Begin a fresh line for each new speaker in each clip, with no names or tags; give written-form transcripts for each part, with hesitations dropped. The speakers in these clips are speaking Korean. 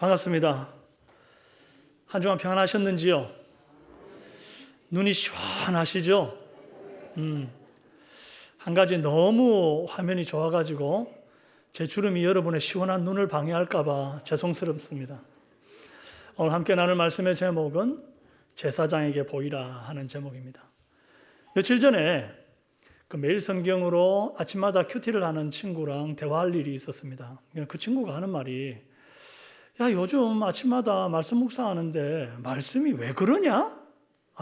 반갑습니다. 한 주간 평안하셨는지요? 눈이 시원하시죠? 한 가지 너무 화면이 좋아가지고 제 주름이 여러분의 시원한 눈을 방해할까봐 죄송스럽습니다. 오늘 함께 나눌 말씀의 제목은 제사장에게 보이라 하는 제목입니다. 며칠 전에 매일 성경으로 아침마다 큐티를 하는 친구랑 대화할 일이 있었습니다. 그 친구가 하는 말이, 야, 요즘 아침마다 말씀 묵상하는데 말씀이 왜 그러냐?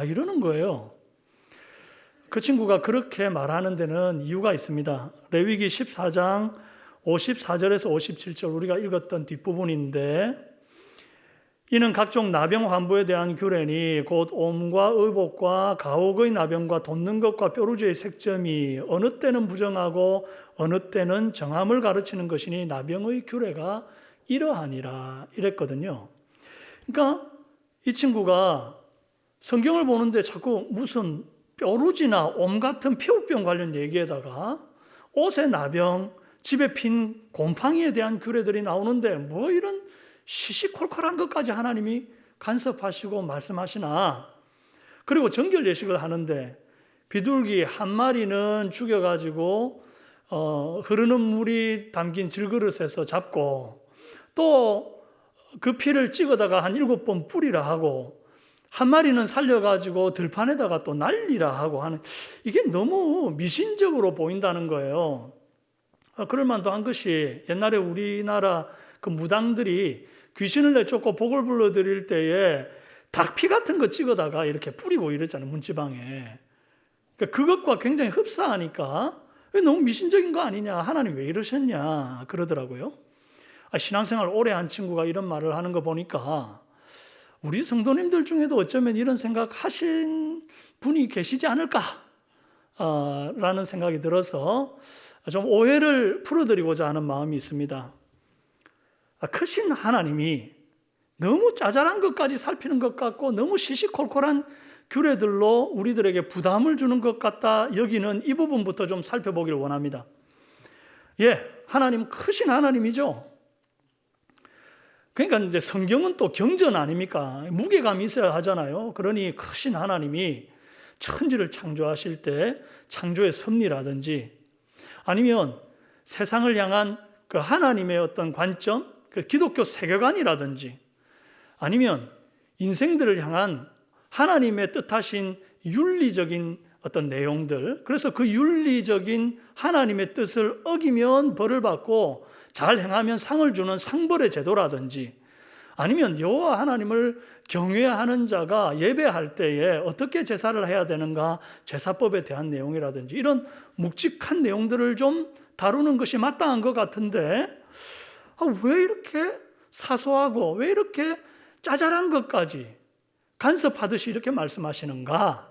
이러는 거예요. 그 친구가 그렇게 말하는 데는 이유가 있습니다. 레위기 14장 54절에서 57절 우리가 읽었던 뒷부분인데, 이는 각종 나병 환부에 대한 규례니 곧 옴과 의복과 가옥의 나병과 돋는 것과 뾰루지의 색점이 어느 때는 부정하고 어느 때는 정함을 가르치는 것이니 나병의 규례가 이러하니라 이랬거든요. 그러니까 이 친구가 성경을 보는데 자꾸 무슨 뾰루지나 옴 같은 피부병 관련 얘기에다가 옷의 나병, 집에 핀 곰팡이에 대한 규례들이 나오는데 뭐 이런 시시콜콜한 것까지 하나님이 간섭하시고 말씀하시나. 그리고 정결 예식을 하는데 비둘기 한 마리는 죽여가지고 흐르는 물이 담긴 질그릇에서 잡고 또 그 피를 찍어다가 한 7번 뿌리라 하고 한 마리는 살려가지고 들판에다가 또 날리라 하고 하는, 이게 너무 미신적으로 보인다는 거예요. 그럴 만도 한 것이 옛날에 우리나라 그 무당들이 귀신을 내쫓고 복을 불러드릴 때에 닭피 같은 거 찍어다가 이렇게 뿌리고 이랬잖아요, 문지방에. 그러니까 그것과 굉장히 흡사하니까 너무 미신적인 거 아니냐, 하나님 왜 이러셨냐 그러더라고요. 신앙생활 오래 한 친구가 이런 말을 하는 거 보니까 우리 성도님들 중에도 어쩌면 이런 생각 하신 분이 계시지 않을까 라는 생각이 들어서 좀 오해를 풀어드리고자 하는 마음이 있습니다. 크신 하나님이 너무 짜잘한 것까지 살피는 것 같고 너무 시시콜콜한 규례들로 우리들에게 부담을 주는 것 같다 여기는 이 부분부터 좀 살펴보길 원합니다. 하나님 크신 하나님이죠. 그러니까 이제 성경은 또 경전 아닙니까? 무게감이 있어야 하잖아요. 그러니 크신 하나님이 천지를 창조하실 때 창조의 섭리라든지 아니면 세상을 향한 그 하나님의 어떤 관점, 그 기독교 세계관이라든지 아니면 인생들을 향한 하나님의 뜻하신 윤리적인 어떤 내용들, 그래서 그 윤리적인 하나님의 뜻을 어기면 벌을 받고 잘 행하면 상을 주는 상벌의 제도라든지 아니면 여호와 하나님을 경외하는 자가 예배할 때에 어떻게 제사를 해야 되는가, 제사법에 대한 내용이라든지 이런 묵직한 내용들을 좀 다루는 것이 마땅한 것 같은데 왜 이렇게 사소하고 왜 이렇게 짜잘한 것까지 간섭하듯이 이렇게 말씀하시는가?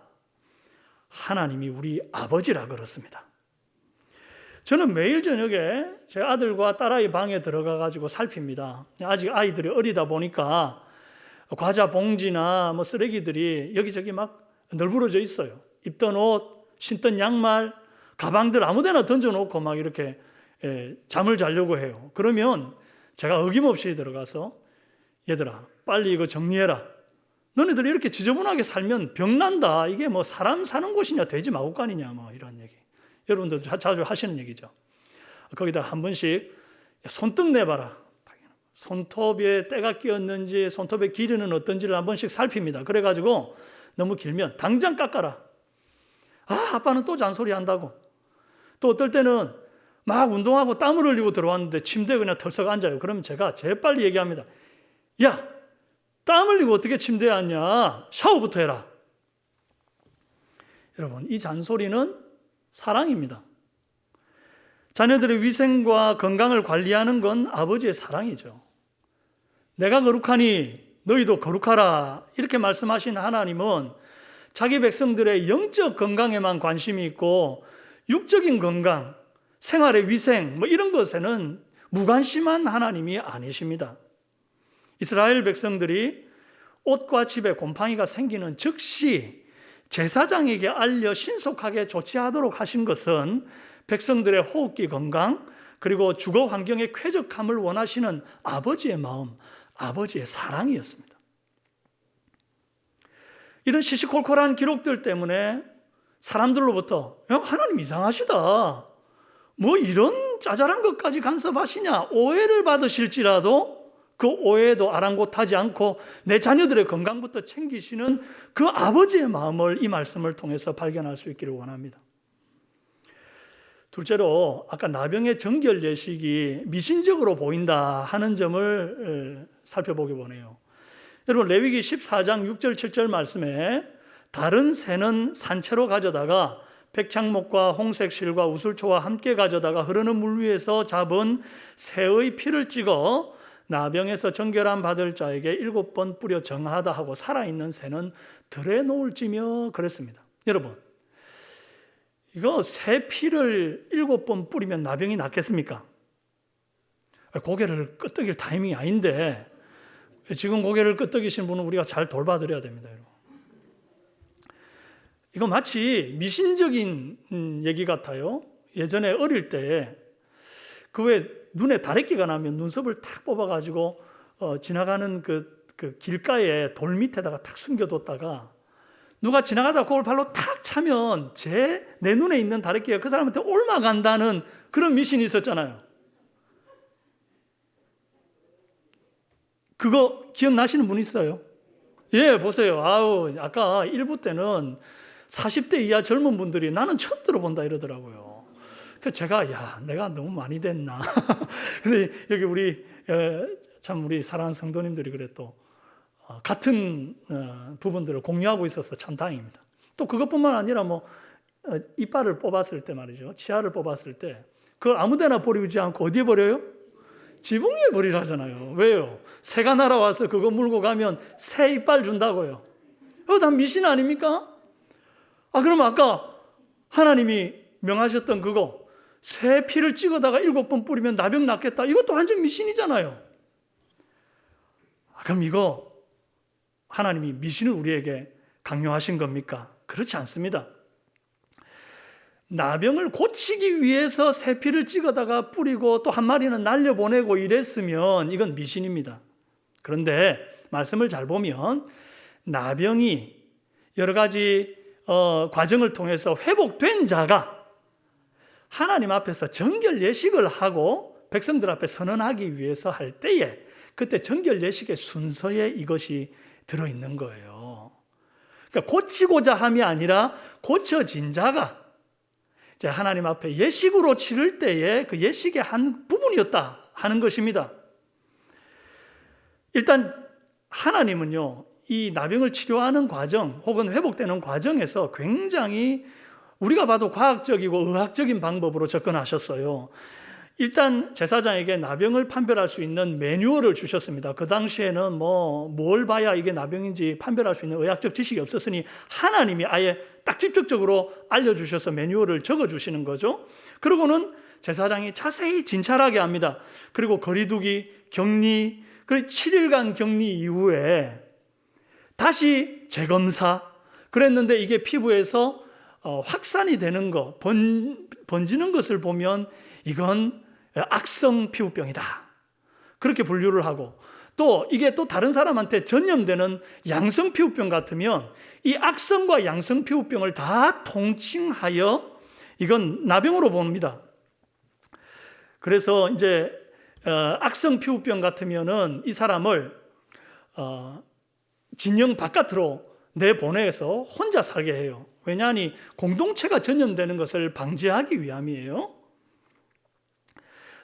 하나님이 우리 아버지라 그렇습니다. 저는 매일 저녁에 제 아들과 딸아이 방에 들어가가지고 살핍니다. 아직 아이들이 어리다 보니까 과자 봉지나 뭐 쓰레기들이 여기저기 막 널브러져 있어요. 입던 옷, 신던 양말, 가방들 아무데나 던져놓고 막 이렇게 잠을 자려고 해요. 그러면 제가 어김없이 들어가서 얘들아 빨리 이거 정리해라. 너네들 이렇게 지저분하게 살면 병난다. 이게 뭐 사람 사는 곳이냐 돼지 마구간이냐 뭐 이런 얘기. 여러분들 자주 하시는 얘기죠. 거기다 한 번씩 손등 내봐라. 손톱에 때가 끼었는지 손톱의 길이는 어떤지를 한 번씩 살핍니다. 그래가지고 너무 길면 당장 깎아라. 아빠는 또 잔소리 한다고. 또 어떨 때는 막 운동하고 땀을 흘리고 들어왔는데 침대에 그냥 털썩 앉아요. 그러면 제가 재빨리 얘기합니다. 야, 땀 흘리고 어떻게 침대에 앉냐? 샤워부터 해라. 여러분, 이 잔소리는 사랑입니다. 자녀들의 위생과 건강을 관리하는 건 아버지의 사랑이죠. 내가 거룩하니 너희도 거룩하라 이렇게 말씀하신 하나님은 자기 백성들의 영적 건강에만 관심이 있고 육적인 건강, 생활의 위생 뭐 이런 것에는 무관심한 하나님이 아니십니다. 이스라엘 백성들이 옷과 집에 곰팡이가 생기는 즉시 제사장에게 알려 신속하게 조치하도록 하신 것은 백성들의 호흡기 건강 그리고 주거 환경의 쾌적함을 원하시는 아버지의 마음, 아버지의 사랑이었습니다. 이런 시시콜콜한 기록들 때문에 사람들로부터 하나님 이상하시다, 뭐 이런 짜잘한 것까지 간섭하시냐, 오해를 받으실지라도 그 오해도 아랑곳하지 않고 내 자녀들의 건강부터 챙기시는 그 아버지의 마음을 이 말씀을 통해서 발견할 수 있기를 원합니다. 둘째로 아까 나병의 정결 예식이 미신적으로 보인다 하는 점을 살펴보기 원해요. 여러분, 레위기 14장 6절 7절 말씀에 다른 새는 산채로 가져다가 백향목과 홍색 실과 우슬초와 함께 가져다가 흐르는 물 위에서 잡은 새의 피를 찍어 나병에서 정결함 받을 자에게 7번 뿌려 정하다 하고 살아있는 새는 들에 놓을지며 그랬습니다. 여러분, 이거 새 피를 7번 뿌리면 나병이 낫겠습니까? 고개를 끄덕일 타이밍이 아닌데 지금 고개를 끄덕이신 분은 우리가 잘 돌봐드려야 됩니다. 여러분. 이거 마치 미신적인 얘기 같아요. 예전에 어릴 때 그 왜 눈에 다래끼가 나면 눈썹을 탁 뽑아가지고 지나가는 그 길가에 돌 밑에다가 탁 숨겨뒀다가 누가 지나가다가 그걸 발로 탁 차면 내 눈에 있는 다래끼가 그 사람한테 옮아간다는 그런 미신이 있었잖아요. 그거 기억나시는 분 있어요? 예, 보세요. 아우, 아까 1부 때는 40대 이하 젊은 분들이 나는 처음 들어본다 이러더라고요. 그래서 제가 내가 너무 많이 됐나. 근데 여기 우리 사랑하는 성도님들이 그래 또 같은 부분들을 공유하고 있어서 참 다행입니다. 또 그것뿐만 아니라 이빨을 뽑았을 때 말이죠. 치아를 뽑았을 때 그걸 아무데나 버리지 않고 어디에 버려요? 지붕 위에 버리라잖아요. 왜요? 새가 날아와서 그거 물고 가면 새 이빨 준다고요. 이거 다 미신 아닙니까? 그럼 아까 하나님이 명하셨던 그거 새 피를 찍어다가 7번 뿌리면 나병 낫겠다. 이것도 완전 미신이잖아요. 그럼 이거 하나님이 미신을 우리에게 강요하신 겁니까? 그렇지 않습니다. 나병을 고치기 위해서 새 피를 찍어다가 뿌리고 또 한 마리는 날려보내고 이랬으면 이건 미신입니다. 그런데 말씀을 잘 보면 나병이 여러 가지 과정을 통해서 회복된 자가 하나님 앞에서 정결 예식을 하고 백성들 앞에 선언하기 위해서 할 때에 그때 정결 예식의 순서에 이것이 들어있는 거예요. 그러니까 고치고자 함이 아니라 고쳐진 자가 이제 하나님 앞에 예식으로 치를 때에 그 예식의 한 부분이었다 하는 것입니다. 일단 하나님은요, 이 나병을 치료하는 과정 혹은 회복되는 과정에서 굉장히 우리가 봐도 과학적이고 의학적인 방법으로 접근하셨어요. 일단 제사장에게 나병을 판별할 수 있는 매뉴얼을 주셨습니다. 그 당시에는 뭘 봐야 이게 나병인지 판별할 수 있는 의학적 지식이 없었으니 하나님이 아예 딱 직접적으로 알려주셔서 매뉴얼을 적어주시는 거죠. 그리고는 제사장이 자세히 진찰하게 합니다. 그리고 거리두기, 격리, 그리고 7일간 격리 이후에 다시 재검사 그랬는데 이게 피부에서 확산이 되는 거, 번지는 것을 보면 이건 악성 피부병이다. 그렇게 분류를 하고 또 이게 또 다른 사람한테 전염되는 양성 피부병 같으면 이 악성과 양성 피부병을 다 통칭하여 이건 나병으로 봅니다. 그래서 이제 악성 피부병 같으면은 이 사람을 진영 바깥으로 내보내서 혼자 살게 해요. 왜냐하니 공동체가 전염되는 것을 방지하기 위함이에요.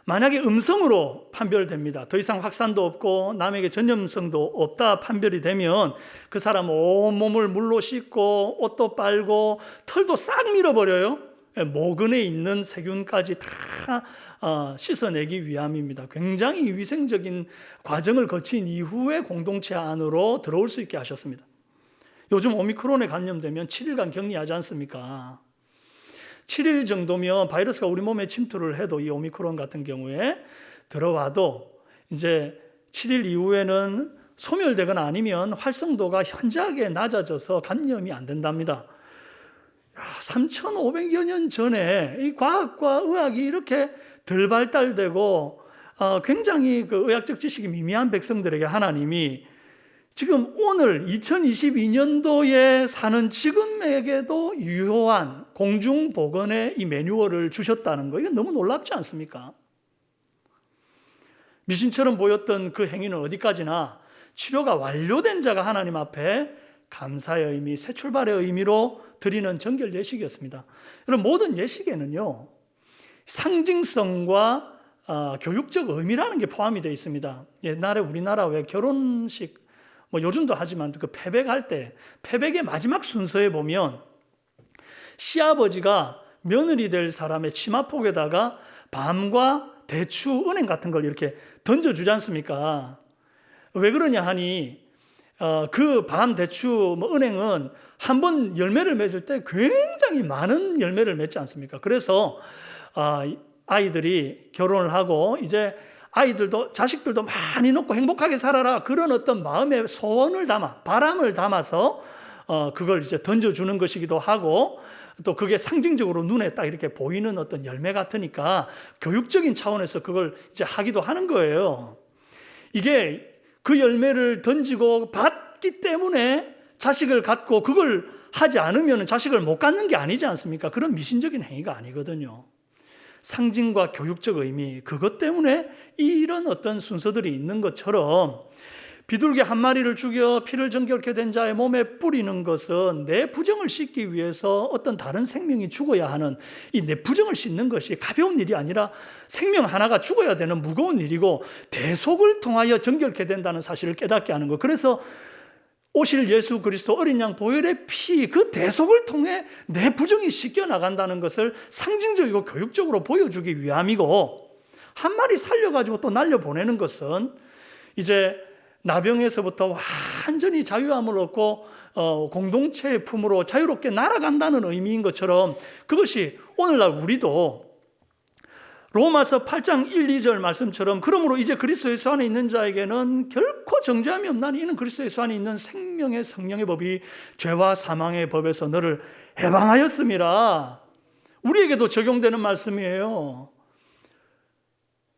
만약에 음성으로 판별됩니다. 더 이상 확산도 없고 남에게 전염성도 없다 판별이 되면 그 사람 온몸을 물로 씻고 옷도 빨고 털도 싹 밀어버려요. 모근에 있는 세균까지 다 씻어내기 위함입니다. 굉장히 위생적인 과정을 거친 이후에 공동체 안으로 들어올 수 있게 하셨습니다. 요즘 오미크론에 감염되면 7일간 격리하지 않습니까? 7일 정도면 바이러스가 우리 몸에 침투를 해도 이 오미크론 같은 경우에 들어와도 이제 7일 이후에는 소멸되거나 아니면 활성도가 현저하게 낮아져서 감염이 안 된답니다. 3,500여 년 전에 이 과학과 의학이 이렇게 덜 발달되고 굉장히 그 의학적 지식이 미미한 백성들에게 하나님이 지금 오늘 2022년도에 사는 지금에게도 유효한 공중보건의 이 매뉴얼을 주셨다는 거, 이건 너무 놀랍지 않습니까? 미신처럼 보였던 그 행위는 어디까지나 치료가 완료된 자가 하나님 앞에 감사의 의미, 새 출발의 의미로 드리는 정결 예식이었습니다. 여러분, 모든 예식에는요, 상징성과 교육적 의미라는 게 포함이 되어 있습니다. 옛날에 우리나라 왜 결혼식, 뭐 요즘도 하지만 그 패백할 때, 패백의 마지막 순서에 보면 시아버지가 며느리 될 사람의 치마폭에다가 밤과 대추, 은행 같은 걸 이렇게 던져주지 않습니까? 왜 그러냐 하니 그 밤, 대추, 은행은 한 번 열매를 맺을 때 굉장히 많은 열매를 맺지 않습니까? 그래서 아이들이 결혼을 하고 이제 아이들도 자식들도 많이 낳고 행복하게 살아라, 그런 어떤 마음의 소원을 담아, 바람을 담아서 그걸 이제 던져주는 것이기도 하고, 또 그게 상징적으로 눈에 딱 이렇게 보이는 어떤 열매 같으니까 교육적인 차원에서 그걸 이제 하기도 하는 거예요. 이게 그 열매를 던지고 받기 때문에 자식을 갖고, 그걸 하지 않으면 자식을 못 갖는 게 아니지 않습니까? 그런 미신적인 행위가 아니거든요. 상징과 교육적 의미, 그것 때문에 이런 어떤 순서들이 있는 것처럼 비둘기 한 마리를 죽여 피를 정결케 된 자의 몸에 뿌리는 것은 내 부정을 씻기 위해서 어떤 다른 생명이 죽어야 하는, 이 내 부정을 씻는 것이 가벼운 일이 아니라 생명 하나가 죽어야 되는 무거운 일이고 대속을 통하여 정결케 된다는 사실을 깨닫게 하는 것. 그래서 오실 예수 그리스도 어린 양 보혈의 피, 그 대속을 통해 내 부정이 씻겨 나간다는 것을 상징적이고 교육적으로 보여주기 위함이고, 한 마리 살려가지고 또 날려보내는 것은 이제 나병에서부터 완전히 자유함을 얻고 공동체의 품으로 자유롭게 날아간다는 의미인 것처럼, 그것이 오늘날 우리도 로마서 8장 1, 2절 말씀처럼, 그러므로 이제 그리스도 예수 안에 있는 자에게는 결코 정죄함이 없나니 이는 그리스도 예수 안에 있는 생명의 성령의 법이 죄와 사망의 법에서 너를 해방하였음이라. 우리에게도 적용되는 말씀이에요.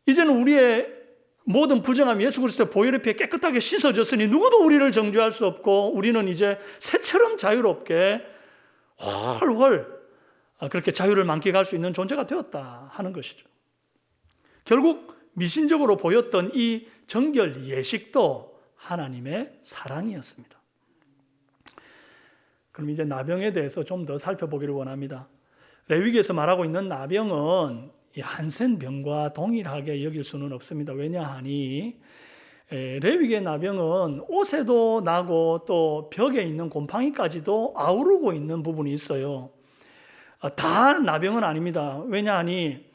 이제는 우리의 모든 부정함이 예수 그리스도의 보혈의 피에 깨끗하게 씻어졌으니 누구도 우리를 정죄할 수 없고, 우리는 이제 새처럼 자유롭게 훨훨 그렇게 자유를 만끽할 수 있는 존재가 되었다 하는 것이죠. 결국 미신적으로 보였던 이 정결 예식도 하나님의 사랑이었습니다. 그럼 이제 나병에 대해서 좀 더 살펴보기를 원합니다. 레위기에서 말하고 있는 나병은 이 한센병과 동일하게 여길 수는 없습니다. 왜냐하니 레위기의 나병은 옷에도 나고 또 벽에 있는 곰팡이까지도 아우르고 있는 부분이 있어요. 다 나병은 아닙니다. 왜냐하니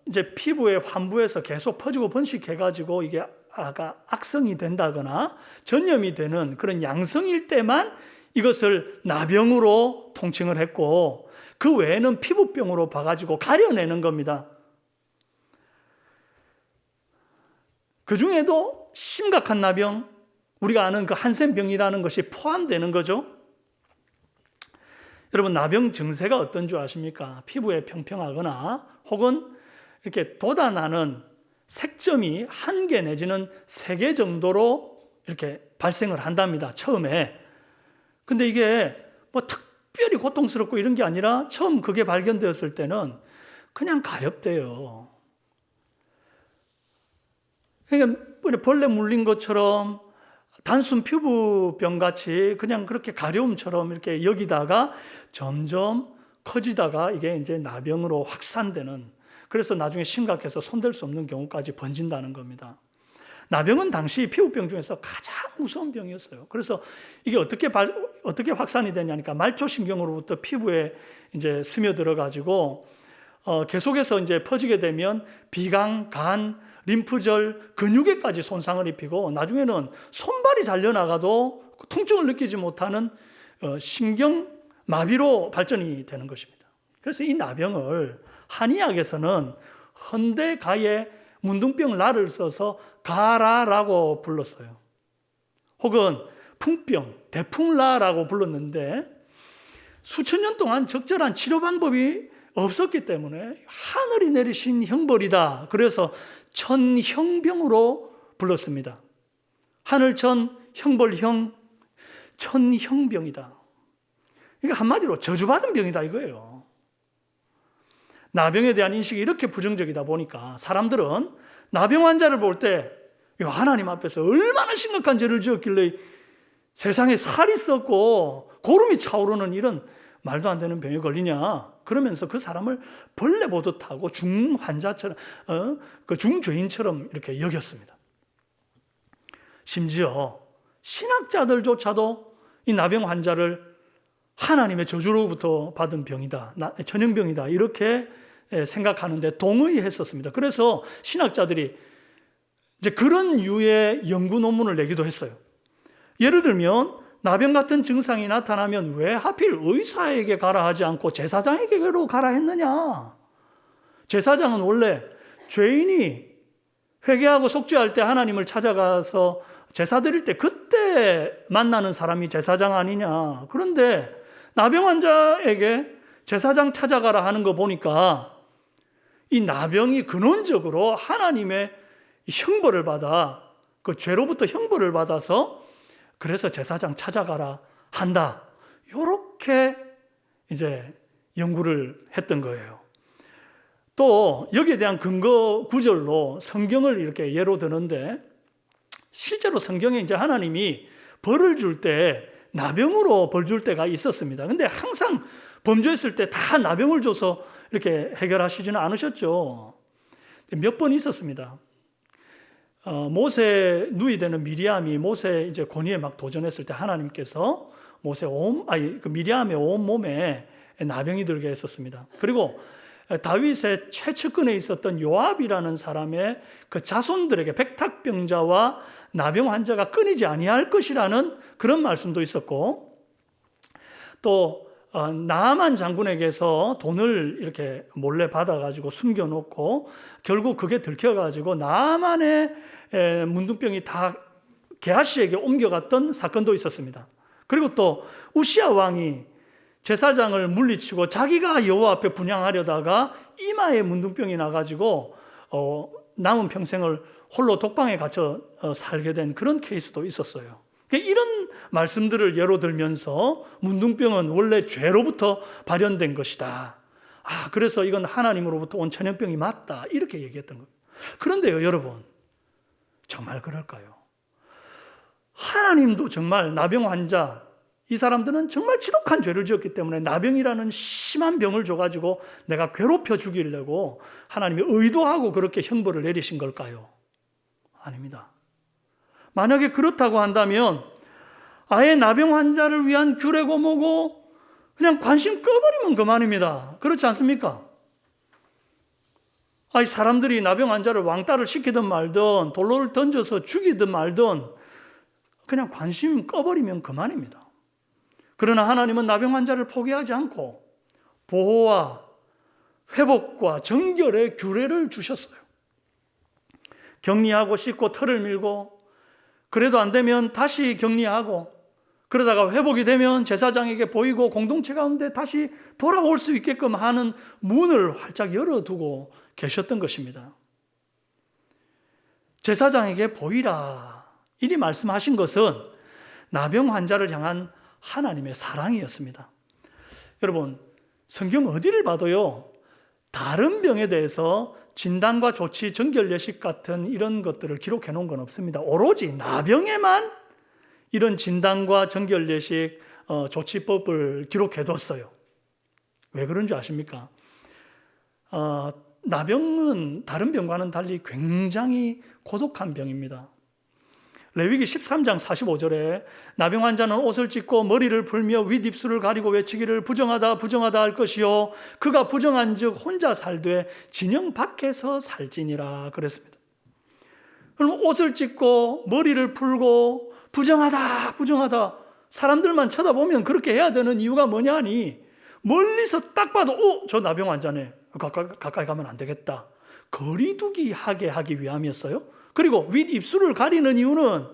이제 피부의 환부에서 계속 퍼지고 번식해가지고 이게 악성이 된다거나 전염이 되는 그런 양성일 때만 이것을 나병으로 통칭을 했고, 그 외에는 피부병으로 봐가지고 가려내는 겁니다. 그 중에도 심각한 나병, 우리가 아는 그 한센병이라는 것이 포함되는 거죠. 여러분, 나병 증세가 어떤 줄 아십니까? 피부에 평평하거나 혹은 이렇게 돋아나는 색점이 1개 내지는 3개 정도로 이렇게 발생을 한답니다, 처음에. 근데 이게 뭐 특별히 고통스럽고 이런 게 아니라 처음 그게 발견되었을 때는 그냥 가렵대요. 그러니까 벌레 물린 것처럼 단순 피부병 같이 그냥 그렇게 가려움처럼 이렇게 여기다가 점점 커지다가 이게 이제 나병으로 확산되는, 그래서 나중에 심각해서 손댈 수 없는 경우까지 번진다는 겁니다. 나병은 당시 피부병 중에서 가장 무서운 병이었어요. 그래서 이게 어떻게 확산이 되냐니까 말초신경으로부터 피부에 이제 스며들어 가지고 계속해서 이제 퍼지게 되면 비강, 간, 림프절, 근육에까지 손상을 입히고 나중에는 손발이 잘려나가도 통증을 느끼지 못하는 신경 마비로 발전이 되는 것입니다. 그래서 이 나병을 한의학에서는 헌대가에 문둥병 라를 써서 가라라고 불렀어요. 혹은 풍병, 대풍라라고 불렀는데 수천 년 동안 적절한 치료 방법이 없었기 때문에 하늘이 내리신 형벌이다. 그래서 천형병으로 불렀습니다. 하늘천 형벌형 천형병이다. 그러니까 한마디로 저주받은 병이다 이거예요. 나병에 대한 인식이 이렇게 부정적이다 보니까 사람들은 나병 환자를 볼 때 하나님 앞에서 얼마나 심각한 죄를 지었길래 세상에 살이 썩고 고름이 차오르는 이런 말도 안 되는 병에 걸리냐, 그러면서 그 사람을 벌레 보듯 하고 중환자처럼 그 중죄인처럼 이렇게 여겼습니다. 심지어 신학자들조차도 이 나병 환자를 하나님의 저주로부터 받은 병이다, 천형병이다 이렇게 생각하는데 동의했었습니다. 그래서 신학자들이 이제 그런 유의 연구 논문을 내기도 했어요. 예를 들면 나병 같은 증상이 나타나면 왜 하필 의사에게 가라 하지 않고 제사장에게로 가라 했느냐? 제사장은 원래 죄인이 회개하고 속죄할 때 하나님을 찾아가서 제사 드릴 때 그때 만나는 사람이 제사장 아니냐? 그런데 나병 환자에게 제사장 찾아가라 하는 거 보니까 이 나병이 근원적으로 하나님의 형벌을 받아, 그 죄로부터 형벌을 받아서 그래서 제사장 찾아가라 한다. 이렇게 이제 연구를 했던 거예요. 또 여기에 대한 근거 구절로 성경을 이렇게 예로 드는데, 실제로 성경에 이제 하나님이 벌을 줄 때 나병으로 벌 줄 때가 있었습니다. 근데 항상 범죄했을 때 다 나병을 줘서 이렇게 해결하시지는 않으셨죠. 몇 번 있었습니다. 모세 누이 되는 미리암이 모세 이제 권위에 막 도전했을 때 하나님께서 그 미리암의 온 몸에 나병이 들게 했었습니다. 그리고 다윗의 최측근에 있었던 요압이라는 사람의 그 자손들에게 백탁병자와 나병 환자가 끊이지 아니할 것이라는 그런 말씀도 있었고, 또 나아만 장군에게서 돈을 이렇게 몰래 받아가지고 숨겨놓고 결국 그게 들켜가지고 나아만의 문둥병이 다 게하시에게 옮겨갔던 사건도 있었습니다. 그리고 또 우시야 왕이 제사장을 물리치고 자기가 여호와 앞에 분향하려다가 이마에 문둥병이 나가지고 남은 평생을 홀로 독방에 갇혀 살게 된 그런 케이스도 있었어요. 이런 말씀들을 예로 들면서 문둥병은 원래 죄로부터 발현된 것이다. 그래서 이건 하나님으로부터 온 천형병이 맞다. 이렇게 얘기했던 거예요. 그런데요, 여러분, 정말 그럴까요? 하나님도 정말 나병 환자, 이 사람들은 정말 지독한 죄를 지었기 때문에 나병이라는 심한 병을 줘가지고 내가 괴롭혀 죽이려고 하나님이 의도하고 그렇게 형벌을 내리신 걸까요? 아닙니다. 만약에 그렇다고 한다면 아예 나병 환자를 위한 규례고 뭐고 그냥 관심 꺼버리면 그만입니다. 그렇지 않습니까? 사람들이 나병 환자를 왕따를 시키든 말든 돌로를 던져서 죽이든 말든 그냥 관심 꺼버리면 그만입니다. 그러나 하나님은 나병 환자를 포기하지 않고 보호와 회복과 정결의 규례를 주셨어요. 격리하고 씻고 털을 밀고, 그래도 안 되면 다시 격리하고, 그러다가 회복이 되면 제사장에게 보이고 공동체 가운데 다시 돌아올 수 있게끔 하는 문을 활짝 열어두고 계셨던 것입니다. 제사장에게 보이라 이리 말씀하신 것은 나병 환자를 향한 하나님의 사랑이었습니다. 여러분, 성경 어디를 봐도요, 다른 병에 대해서 진단과 조치, 정결 예식 같은 이런 것들을 기록해 놓은 건 없습니다. 오로지 나병에만 이런 진단과 정결 예식, 조치법을 기록해 뒀어요. 왜 그런지 아십니까? 나병은 다른 병과는 달리 굉장히 고독한 병입니다. 레위기 13장 45절에 나병 환자는 옷을 찢고 머리를 풀며 윗입술을 가리고 외치기를 부정하다 부정하다 할 것이요 그가 부정한즉 혼자 살되 진영 밖에서 살지니라 그랬습니다. 그럼 옷을 찢고 머리를 풀고 부정하다 부정하다, 사람들만 쳐다보면 그렇게 해야 되는 이유가 뭐냐니, 멀리서 딱 봐도 저 나병 환자네, 가까이 가면 안 되겠다, 거리두기 하게 하기 위함이었어요. 그리고 윗입술을 가리는 이유는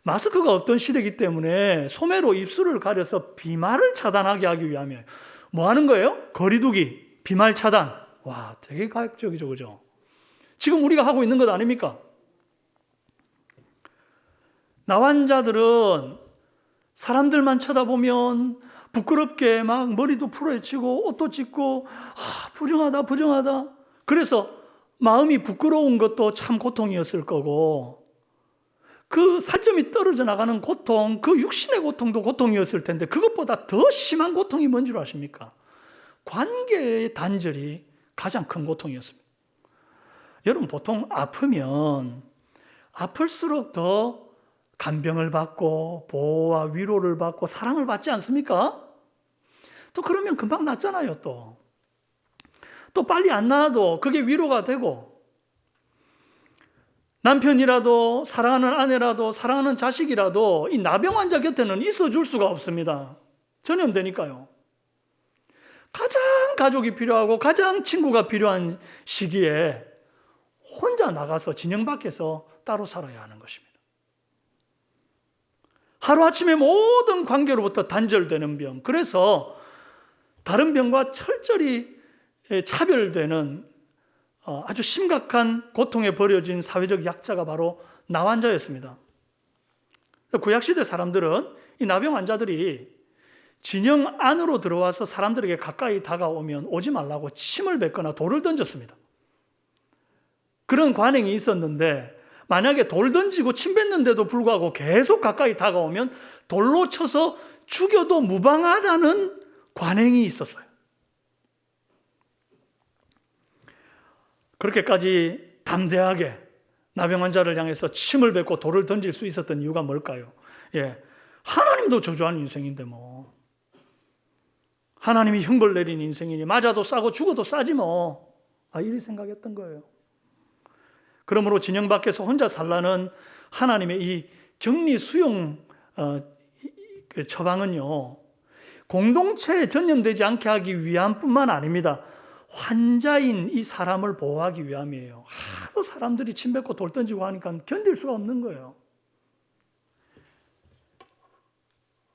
마스크가 없던 시대이기 때문에 소매로 입술을 가려서 비말을 차단하게 하기 위함이에요. 뭐 하는 거예요? 거리두기. 비말 차단. 와, 되게 가역적이죠, 그죠? 지금 우리가 하고 있는 것 아닙니까? 나환자들은 사람들만 쳐다보면 부끄럽게 막 머리도 풀어헤치고 옷도 찢고 부정하다 부정하다. 그래서 마음이 부끄러운 것도 참 고통이었을 거고, 그 살점이 떨어져 나가는 고통, 그 육신의 고통도 고통이었을 텐데, 그것보다 더 심한 고통이 뭔 줄 아십니까? 관계의 단절이 가장 큰 고통이었습니다. 여러분, 보통 아프면 아플수록 더 간병을 받고 보호와 위로를 받고 사랑을 받지 않습니까? 또 그러면 금방 낫잖아요. 또 빨리 안 나아도 그게 위로가 되고, 남편이라도 사랑하는 아내라도 사랑하는 자식이라도 이 나병 환자 곁에는 있어줄 수가 없습니다. 전염되니까요. 가장 가족이 필요하고 가장 친구가 필요한 시기에 혼자 나가서 진영 밖에서 따로 살아야 하는 것입니다. 하루아침에 모든 관계로부터 단절되는 병, 그래서 다른 병과 철저히 차별되는 아주 심각한 고통에 버려진 사회적 약자가 바로 나환자였습니다. 구약시대 사람들은 이 나병 환자들이 진영 안으로 들어와서 사람들에게 가까이 다가오면 오지 말라고 침을 뱉거나 돌을 던졌습니다. 그런 관행이 있었는데, 만약에 돌 던지고 침 뱉는데도 불구하고 계속 가까이 다가오면 돌로 쳐서 죽여도 무방하다는 관행이 있었어요. 그렇게까지 담대하게 나병 환자를 향해서 침을 뱉고 돌을 던질 수 있었던 이유가 뭘까요? 하나님도 저주하는 인생인데 뭐, 하나님이 형벌 내린 인생이니 맞아도 싸고 죽어도 싸지 뭐, 이리 생각했던 거예요. 그러므로 진영 밖에서 혼자 살라는 하나님의 이 격리 수용 그 처방은요, 공동체에 전염되지 않게 하기 위함뿐만 아닙니다. 환자인 이 사람을 보호하기 위함이에요. 하도 사람들이 침 뱉고 돌 던지고 하니까 견딜 수가 없는 거예요.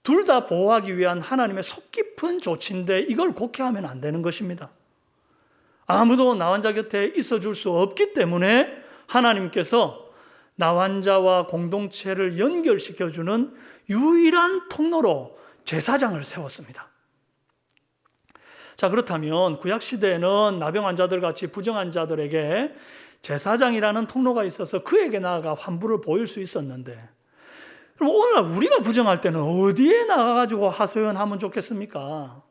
둘 다 보호하기 위한 하나님의 속 깊은 조치인데, 이걸 곡해하면 안 되는 것입니다. 아무도 나 환자 곁에 있어줄 수 없기 때문에 하나님께서 나 환자와 공동체를 연결시켜주는 유일한 통로로 제사장을 세웠습니다. 자, 그렇다면 구약시대에는 나병 환자들 같이 부정한 자들에게 제사장이라는 통로가 있어서 그에게 나아가 환부를 보일 수 있었는데, 그럼 오늘날 우리가 부정할 때는 어디에 나가가지고 하소연하면 좋겠습니까?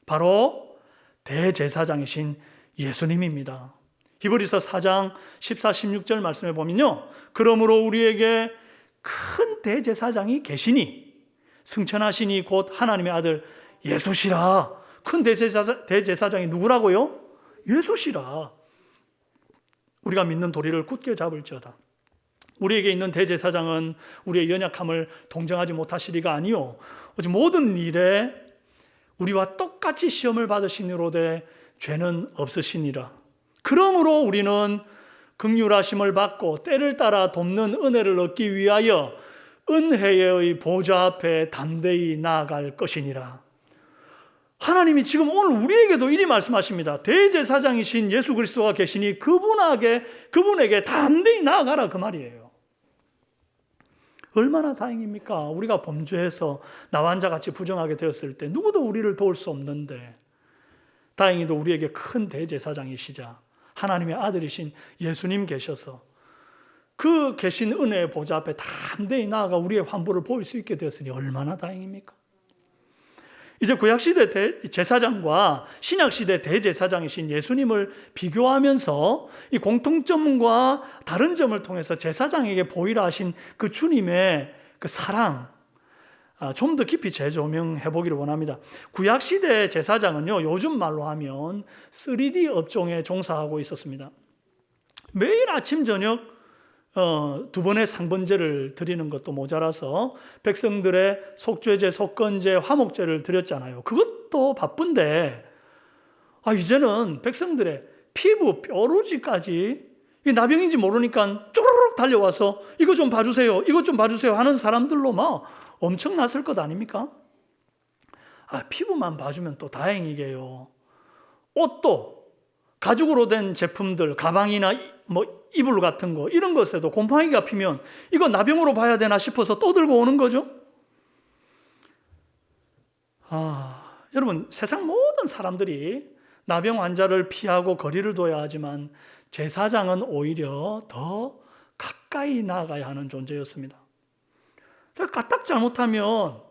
바로 대제사장이신 예수님입니다. 히브리서 4장 14, 16절 말씀에 보면요, 그러므로 우리에게 큰 대제사장이 계시니 승천하시니 곧 하나님의 아들 예수시라. 큰 대제사장이 누구라고요? 예수시라. 우리가 믿는 도리를 굳게 잡을지어다. 우리에게 있는 대제사장은 우리의 연약함을 동정하지 못하시리가 아니요, 오직 모든 일에 우리와 똑같이 시험을 받으시니로되 죄는 없으시니라. 그러므로 우리는 긍휼하심을 받고 때를 따라 돕는 은혜를 얻기 위하여 은혜의 보좌 앞에 담대히 나아갈 것이니라. 하나님이 지금 오늘 우리에게도 이리 말씀하십니다. 대제사장이신 예수 그리스도가 계시니 그분에게 담대히 나아가라, 그 말이에요. 얼마나 다행입니까? 우리가 범죄해서 나 환자같이 부정하게 되었을 때 누구도 우리를 도울 수 없는데, 다행히도 우리에게 큰 대제사장이시자 하나님의 아들이신 예수님 계셔서 그 계신 은혜의 보좌 앞에 담대히 나아가 우리의 환부를 보일 수 있게 되었으니 얼마나 다행입니까? 이제 구약시대 제사장과 신약시대 대제사장이신 예수님을 비교하면서 이 공통점과 다른 점을 통해서 제사장에게 보이라 하신 그 주님의 그 사랑, 좀 더 깊이 재조명해 보기를 원합니다. 구약시대 제사장은요, 요즘 말로 하면 3D 업종에 종사하고 있었습니다. 매일 아침 저녁 2번의 상번제를 드리는 것도 모자라서 백성들의 속죄제, 속건제, 화목제를 드렸잖아요. 그것도 바쁜데, 이제는 백성들의 피부, 뼈루지까지 나병인지 모르니까 쪼르륵 달려와서 이거 좀 봐주세요, 이것 좀 봐주세요 하는 사람들로 막 엄청났을 것 아닙니까? 피부만 봐주면 또 다행이게요. 옷도 가죽으로 된 제품들, 가방이나 뭐 이불 같은 거 이런 것에도 곰팡이가 피면 이거 나병으로 봐야 되나 싶어서 또 들고 오는 거죠. 여러분, 세상 모든 사람들이 나병 환자를 피하고 거리를 둬야 하지만 제사장은 오히려 더 가까이 나가야 하는 존재였습니다. 까딱 잘못하면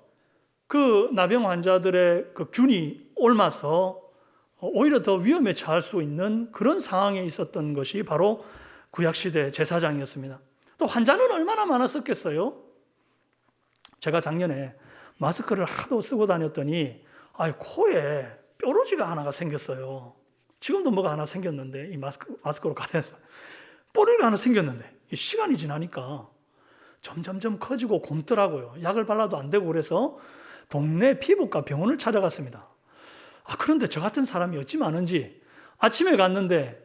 그 나병 환자들의 그 균이 옮아서 오히려 더 위험에 처할 수 있는 그런 상황에 있었던 것이 바로 구약시대 제사장이었습니다. 또 환자는 얼마나 많았었겠어요? 제가 작년에 마스크를 하도 쓰고 다녔더니 코에 뾰루지가 하나가 생겼어요. 지금도 뭐가 하나 생겼는데 이 마스크로 가려서 뾰루지가 하나 생겼는데 이 시간이 지나니까 점점점 커지고 굼더라고요. 약을 발라도 안 되고 그래서 동네 피부과 병원을 찾아갔습니다. 그런데 저 같은 사람이 어찌 많은지 아침에 갔는데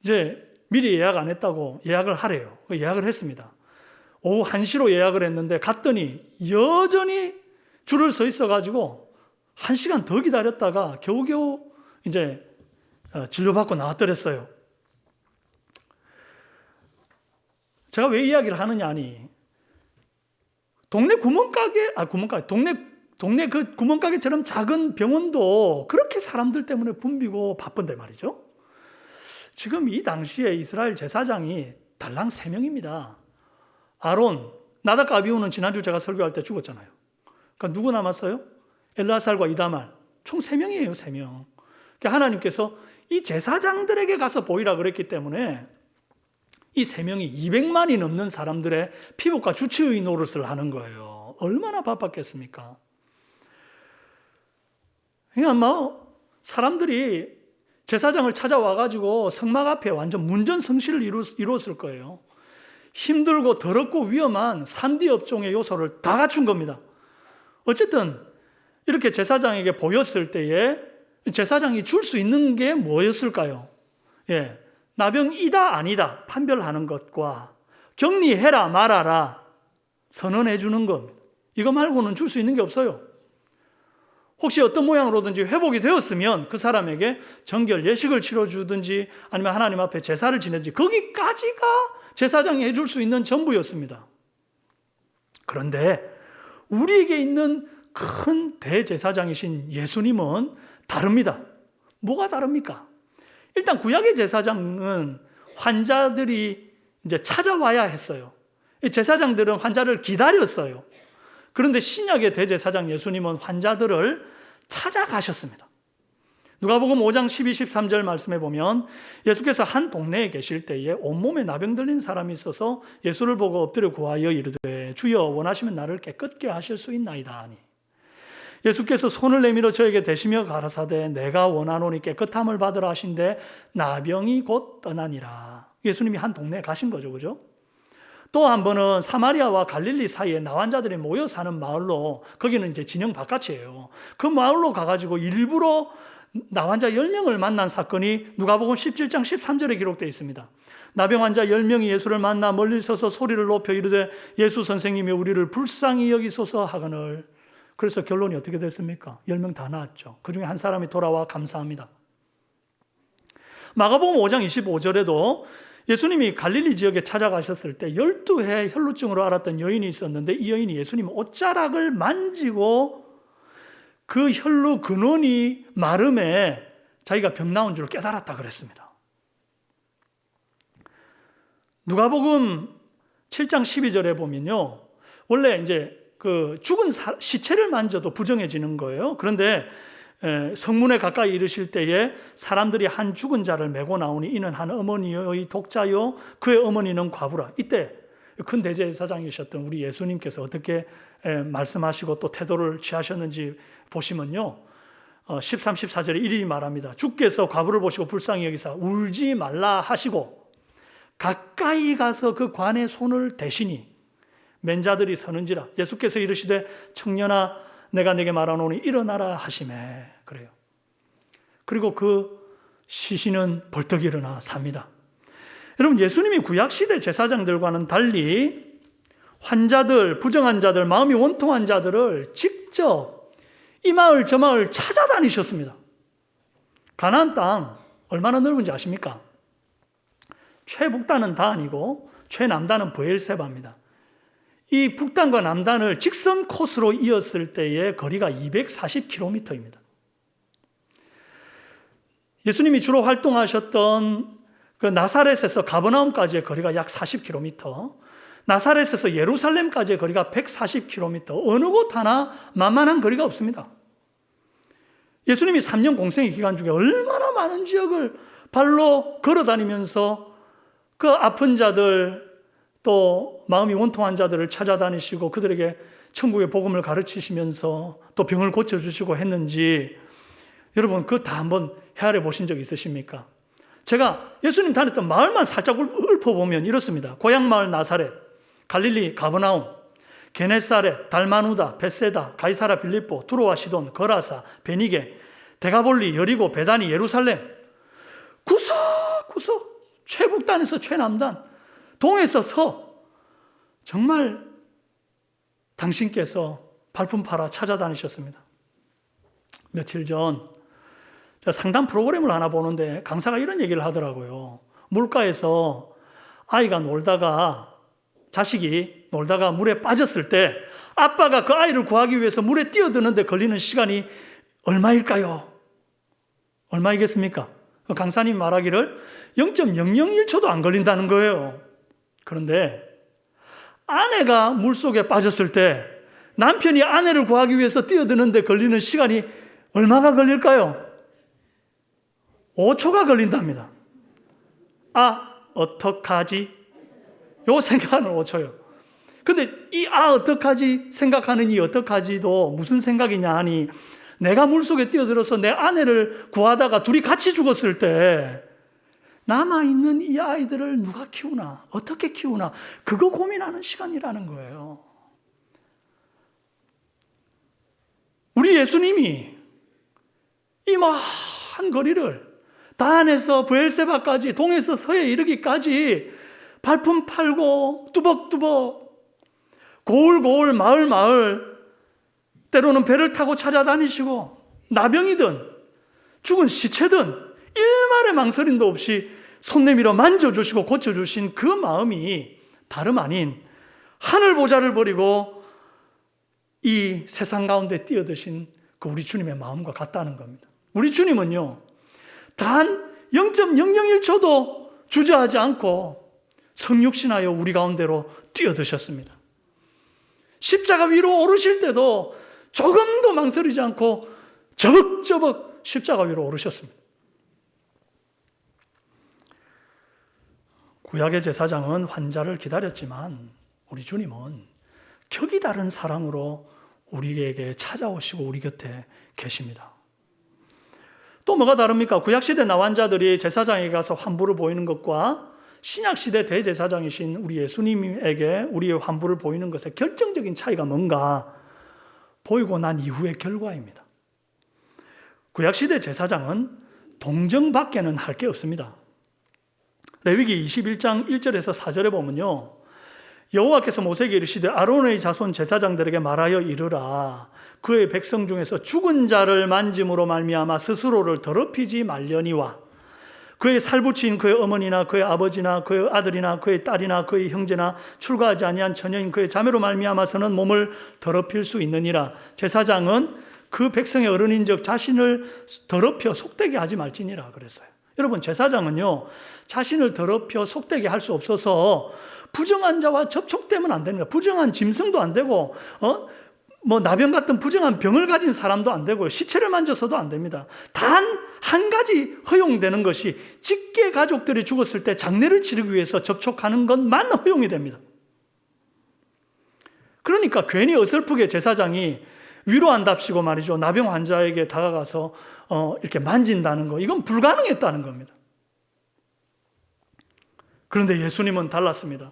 이제 미리 예약 안 했다고 예약을 하래요. 예약을 했습니다. 오후 1시로 예약을 했는데 갔더니 여전히 줄을 서 있어가지고 1시간 더 기다렸다가 겨우겨우 이제 진료받고 나왔더랬어요. 제가 왜 이야기를 하느냐 하니 동네 동네 그 구멍가게처럼 작은 병원도 그렇게 사람들 때문에 붐비고 바쁜데 말이죠. 지금 이 당시에 이스라엘 제사장이 달랑 3명입니다. 아론, 나답과 아비후는 지난주 제가 설교할 때 죽었잖아요. 그러니까 누구 남았어요? 엘라살과 이다말. 총 3명이에요, 3명. 그러니까 하나님께서 이 제사장들에게 가서 보이라 그랬기 때문에 이 3명이 200만이 넘는 사람들의 피부과 주치의 노릇을 하는 거예요. 얼마나 바빴겠습니까? 그러니까 사람들이 제사장을 찾아와가지고 성막 앞에 완전 문전성시를 이루었을 거예요. 힘들고 더럽고 위험한 3D 업종의 요소를 다 갖춘 겁니다. 어쨌든 이렇게 제사장에게 보였을 때에 제사장이 줄 수 있는 게 뭐였을까요? 나병이다 아니다 판별하는 것과 격리해라 말아라 선언해 주는 겁니다. 이거 말고는 줄 수 있는 게 없어요. 혹시 어떤 모양으로든지 회복이 되었으면 그 사람에게 정결 예식을 치러주든지 아니면 하나님 앞에 제사를 지내든지 거기까지가 제사장이 해줄 수 있는 전부였습니다. 그런데 우리에게 있는 큰 대제사장이신 예수님은 다릅니다. 뭐가 다릅니까? 일단 구약의 제사장은 환자들이 이제 찾아와야 했어요. 제사장들은 환자를 기다렸어요. 그런데 신약의 대제사장 예수님은 환자들을 찾아가셨습니다. 누가복음 5장 12, 13절 말씀에 보면 예수께서 한 동네에 계실 때에 온몸에 나병 들린 사람이 있어서 예수를 보고 엎드려 구하여 이르되 주여 원하시면 나를 깨끗게 하실 수 있나이다 하니 예수께서 손을 내밀어 저에게 대시며 가라사대 내가 원하노니 깨끗함을 받으라 하신데 나병이 곧 떠나니라. 예수님이 한 동네에 가신 거죠. 그죠? 또 한 번은 사마리아와 갈릴리 사이에 나환자들이 모여 사는 마을로, 거기는 이제 진영 바깥이에요. 그 마을로 가가지고 일부러 나환자 10명을 만난 사건이 누가복음 17장 13절에 기록되어 있습니다. 나병 환자 10명이 예수를 만나 멀리 서서 소리를 높여 이르되 예수 선생님이 우리를 불쌍히 여기소서 하거늘. 그래서 결론이 어떻게 됐습니까? 10명 다 나았죠. 그 중에 한 사람이 돌아와 감사합니다. 마가복음 5장 25절에도 예수님이 갈릴리 지역에 찾아가셨을 때 12해 혈루증으로 앓았던 여인이 있었는데 이 여인이 예수님 옷자락을 만지고 그 혈루 근원이 마름에 자기가 병 나온 줄 깨달았다 그랬습니다. 누가복음 7장 12절에 보면요. 원래 이제 그 죽은 시체를 만져도 부정해지는 거예요. 그런데 성문에 가까이 이르실 때에 사람들이 한 죽은 자를 메고 나오니 이는 한 어머니의 독자요 그의 어머니는 과부라. 이때 큰 대제사장이셨던 우리 예수님께서 어떻게 말씀하시고 또 태도를 취하셨는지 보시면요. 13, 14절에 이리 말합니다. 주께서 과부를 보시고 불쌍히 여기사 울지 말라 하시고 가까이 가서 그 관에 손을 대시니 맨자들이 서는지라. 예수께서 이르시되 청년아 내가 내게 말하노니 일어나라 하시매. 그래요. 그리고 그 시신은 벌떡 일어나 삽니다. 여러분, 예수님이 구약시대 제사장들과는 달리 환자들, 부정한 자들, 마음이 원통한 자들을 직접 이 마을 저 마을 찾아다니셨습니다. 가나안 땅 얼마나 넓은지 아십니까? 최북단은 다안이고 최남단은 브엘세바입니다. 이 북단과 남단을 직선 코스로 이었을 때의 거리가 240km입니다. 예수님이 주로 활동하셨던 그 나사렛에서 가버나움까지의 거리가 약 40km, 나사렛에서 예루살렘까지의 거리가 140km, 어느 곳 하나 만만한 거리가 없습니다. 예수님이 3년 공생의 기간 중에 얼마나 많은 지역을 발로 걸어다니면서 그 아픈 자들, 또 마음이 원통한 자들을 찾아다니시고 그들에게 천국의 복음을 가르치시면서 또 병을 고쳐주시고 했는지, 여러분 그거 다 한번 헤아려 보신 적 있으십니까? 제가 예수님 다녔던 마을만 살짝 읊어보면 이렇습니다. 고향 마을 나사렛, 갈릴리 가버나움, 게네사렛, 달마누다, 벳세다, 가이사라 빌립보, 두로와 시돈, 거라사, 베니게, 데가볼리, 여리고, 베다니, 예루살렘, 구석구석 최북단에서 최남단, 동에서 서, 정말 당신께서 발품 팔아 찾아다니셨습니다. 며칠 전 상담 프로그램을 하나 보는데 강사가 이런 얘기를 하더라고요. 물가에서 아이가 자식이 놀다가 물에 빠졌을 때 아빠가 그 아이를 구하기 위해서 물에 뛰어드는데 걸리는 시간이 얼마일까요? 얼마이겠습니까? 강사님 말하기를 0.001초도 안 걸린다는 거예요. 그런데 아내가 물속에 빠졌을 때 남편이 아내를 구하기 위해서 뛰어드는데 걸리는 시간이 얼마가 걸릴까요? 5초가 걸린답니다. 어떡하지? 요 생각하는 5초요. 근데 이 어떡하지 생각하는 이 어떡하지도 무슨 생각이냐 하니, 내가 물속에 뛰어들어서 내 아내를 구하다가 둘이 같이 죽었을 때 남아있는 이 아이들을 누가 키우나, 어떻게 키우나, 그거 고민하는 시간이라는 거예요. 우리 예수님이 이 먼 거리를 단에서 브엘세바까지, 동에서 서에 이르기까지 발품 팔고 뚜벅뚜벅 고울고울 마을 때로는 배를 타고 찾아다니시고, 나병이든 죽은 시체든 일말의 망설임도 없이 손 내밀어 만져주시고 고쳐주신 그 마음이 다름 아닌 하늘 보좌를 버리고 이 세상 가운데 뛰어드신 그 우리 주님의 마음과 같다는 겁니다. 우리 주님은요, 단 0.001초도 주저하지 않고 성육신하여 우리 가운데로 뛰어드셨습니다. 십자가 위로 오르실 때도 조금도 망설이지 않고 저벅저벅 십자가 위로 오르셨습니다. 구약의 제사장은 환자를 기다렸지만 우리 주님은 격이 다른 사랑으로 우리에게 찾아오시고 우리 곁에 계십니다. 또 뭐가 다릅니까? 구약시대 나환자들이 제사장에게 가서 환부를 보이는 것과 신약시대 대제사장이신 우리 예수님에게 우리의 환부를 보이는 것의 결정적인 차이가 뭔가 보이고 난 이후의 결과입니다. 구약시대 제사장은 동정밖에는 할 게 없습니다. 레위기 21장 1절에서 4절에 보면요, 여호와께서 모세에게 이르시되 아론의 자손 제사장들에게 말하여 이르라. 그의 백성 중에서 죽은 자를 만짐으로 말미암아 스스로를 더럽히지 말려니와 그의 살부치인 그의 어머니나 그의 아버지나 그의 아들이나 그의 딸이나 그의 형제나 출가하지 아니한 처녀인 그의 자매로 말미암아서는 몸을 더럽힐 수 있느니라. 제사장은 그 백성의 어른인즉 자신을 더럽혀 속되게 하지 말지니라 그랬어요. 여러분, 제사장은요, 자신을 더럽혀 속되게 할 수 없어서 부정한 자와 접촉되면 안 됩니다. 부정한 짐승도 안 되고, 나병 같은 부정한 병을 가진 사람도 안 되고, 시체를 만져서도 안 됩니다. 단 한 가지 허용되는 것이 직계 가족들이 죽었을 때 장례를 치르기 위해서 접촉하는 것만 허용이 됩니다. 그러니까 괜히 어설프게 제사장이 위로한답시고 말이죠, 나병 환자에게 다가가서 이렇게 만진다는 거, 이건 불가능했다는 겁니다. 그런데 예수님은 달랐습니다.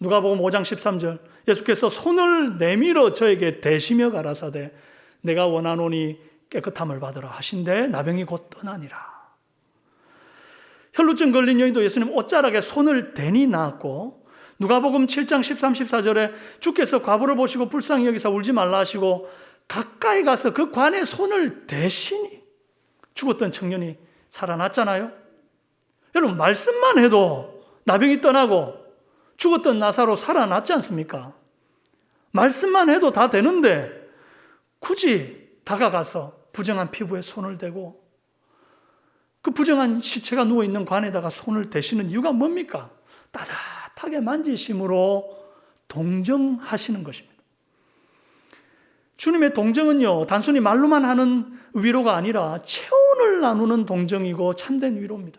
누가복음 5장 13절, 예수께서 손을 내밀어 저에게 대시며 가라사대 내가 원하노니 깨끗함을 받으라 하신데 나병이 곧 떠나니라. 혈루증 걸린 여인도 예수님 옷자락에 손을 대니 나았고, 누가복음 7장 13, 14절에 주께서 과부를 보시고 불쌍히 여기사 울지 말라 하시고 가까이 가서 그 관에 손을 대시니 죽었던 청년이 살아났잖아요. 여러분, 말씀만 해도 나병이 떠나고 죽었던 나사로 살아났지 않습니까? 말씀만 해도 다 되는데 굳이 다가가서 부정한 피부에 손을 대고 그 부정한 시체가 누워있는 관에다가 손을 대시는 이유가 뭡니까? 따뜻하게 만지심으로 동정하시는 것입니다. 주님의 동정은요, 단순히 말로만 하는 위로가 아니라 체온을 나누는 동정이고 참된 위로입니다.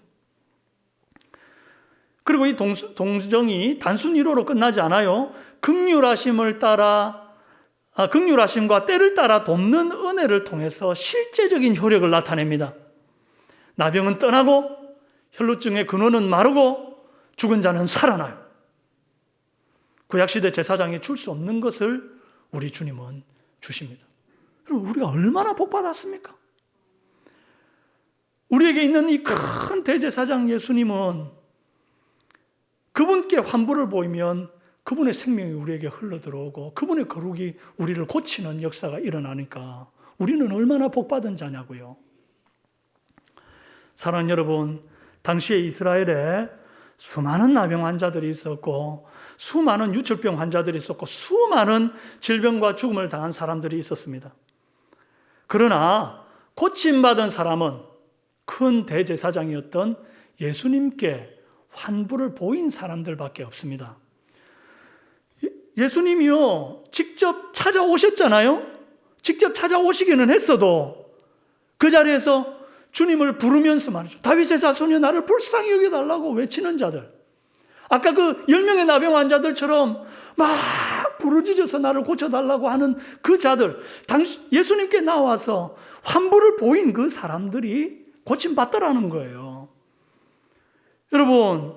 그리고 이 동정이 단순 위로로 끝나지 않아요. 긍휼하심과 때를 따라 돕는 은혜를 통해서 실제적인 효력을 나타냅니다. 나병은 떠나고 혈루증의 근원은 마르고 죽은 자는 살아나요. 구약시대 제사장이 줄 수 없는 것을 우리 주님은 주십니다. 그럼 우리가 얼마나 복받았습니까? 우리에게 있는 이 큰 대제사장 예수님은 그분께 환부를 보이면 그분의 생명이 우리에게 흘러들어오고 그분의 거룩이 우리를 고치는 역사가 일어나니까 우리는 얼마나 복받은 자냐고요. 사랑하는 여러분, 당시에 이스라엘에 수많은 나병 환자들이 있었고 수많은 유철병 환자들이 있었고 수많은 질병과 죽음을 당한 사람들이 있었습니다. 그러나 고침받은 사람은 큰 대제사장이었던 예수님께 환부를 보인 사람들밖에 없습니다. 예수님이요, 직접 찾아오셨잖아요. 직접 찾아오시기는 했어도 그 자리에서 주님을 부르면서 말이죠. 다윗의 자손이여 나를 불쌍히 여겨달라고 외치는 자들, 아까 그 10명의 나병 환자들처럼 막 부르짖어서 나를 고쳐달라고 하는 그 자들, 예수님께 나와서 환부를 보인 그 사람들이 고침받더라는 거예요. 여러분,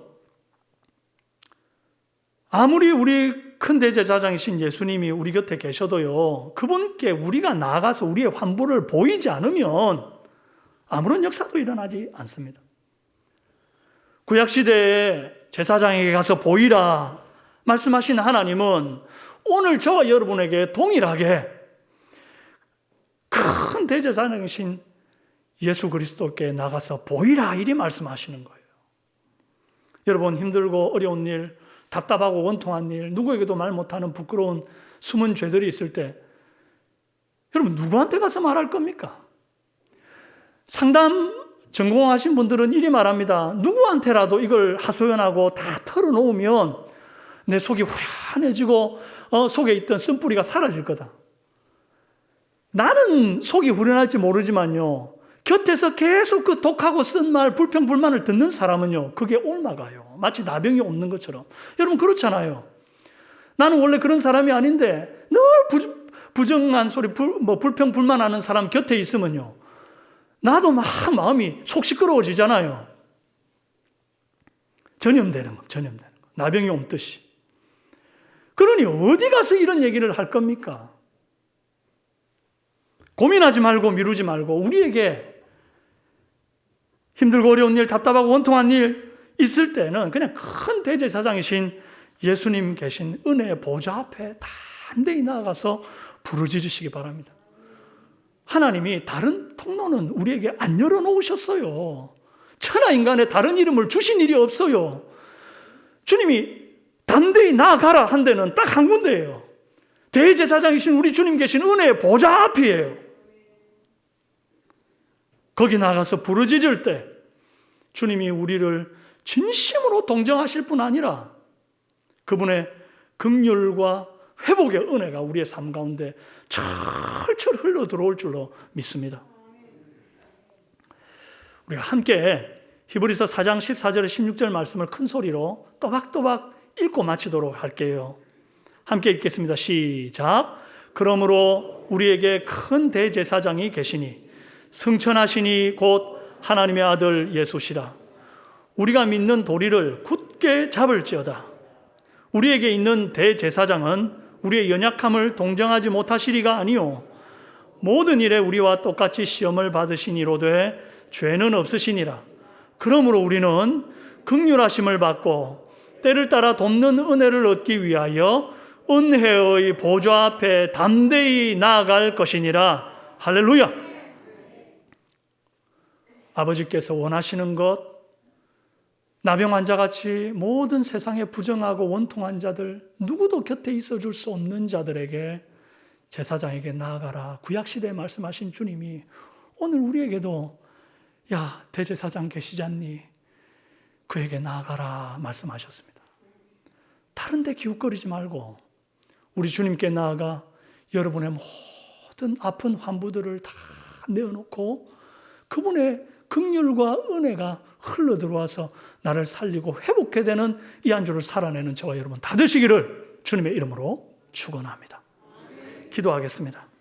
아무리 우리 큰 대제사장이신 예수님이 우리 곁에 계셔도요, 그분께 우리가 나아가서 우리의 환부를 보이지 않으면 아무런 역사도 일어나지 않습니다. 구약시대에 제사장에게 가서 보이라 말씀하신 하나님은 오늘 저와 여러분에게 동일하게 큰 대제사장이신 예수 그리스도께 나가서 보이라 이리 말씀하시는 거예요. 여러분, 힘들고 어려운 일, 답답하고 원통한 일, 누구에게도 말 못하는 부끄러운 숨은 죄들이 있을 때 여러분 누구한테 가서 말할 겁니까? 상담 전공하신 분들은 이리 말합니다. 누구한테라도 이걸 하소연하고 다 털어놓으면 내 속이 후련해지고 속에 있던 쓴뿌리가 사라질 거다. 나는 속이 후련할지 모르지만요, 곁에서 계속 그 독하고 쓴 말, 불평, 불만을 듣는 사람은요, 그게 옮아가요. 마치 나병이 옮는 것처럼. 여러분 그렇잖아요. 나는 원래 그런 사람이 아닌데 늘 부정한 소리, 불평, 불만하는 사람 곁에 있으면요, 나도 막 마음이 속 시끄러워지잖아요. 전염되는 거. 나병이 옮듯이. 그러니 어디 가서 이런 얘기를 할 겁니까? 고민하지 말고 미루지 말고 우리에게 힘들고 어려운 일, 답답하고 원통한 일 있을 때는 그냥 큰 대제사장이신 예수님 계신 은혜의 보좌 앞에 담대히 나아가서 부르짖으시기 바랍니다. 하나님이 다른 통로는 우리에게 안 열어놓으셨어요. 천하인간에 다른 이름을 주신 일이 없어요. 주님이 담대히 나아가라 한 데는 딱 한 군데예요. 대제사장이신 우리 주님 계신 은혜의 보좌 앞이에요. 거기 나가서 부르짖을 때 주님이 우리를 진심으로 동정하실 뿐 아니라 그분의 긍휼과 회복의 은혜가 우리의 삶 가운데 철철 흘러 들어올 줄로 믿습니다. 우리가 함께 히브리서 4장 14절 16절 말씀을 큰 소리로 또박또박 읽고 마치도록 할게요. 함께 읽겠습니다. 시작. 그러므로 우리에게 큰 대제사장이 계시니 승천하시니 곧 하나님의 아들 예수시라. 우리가 믿는 도리를 굳게 잡을지어다. 우리에게 있는 대제사장은 우리의 연약함을 동정하지 못하시리가 아니요 모든 일에 우리와 똑같이 시험을 받으시니로되 죄는 없으시니라. 그러므로 우리는 긍휼하심을 받고 때를 따라 돕는 은혜를 얻기 위하여 은혜의 보좌 앞에 담대히 나아갈 것이니라. 할렐루야. 아버지께서 원하시는 것, 나병 환자같이 모든 세상에 부정하고 원통한 자들, 누구도 곁에 있어줄 수 없는 자들에게 제사장에게 나아가라. 구약시대에 말씀하신 주님이 오늘 우리에게도 야, 대제사장 계시지 않니? 그에게 나아가라 말씀하셨습니다. 다른 데 기웃거리지 말고 우리 주님께 나아가 여러분의 모든 아픈 환부들을 다 내어놓고 그분의 긍휼과 은혜가 흘러 들어와서 나를 살리고 회복해 되는 이 한 주를 살아내는 저와 여러분 다 되시기를 주님의 이름으로 축원합니다. 기도하겠습니다.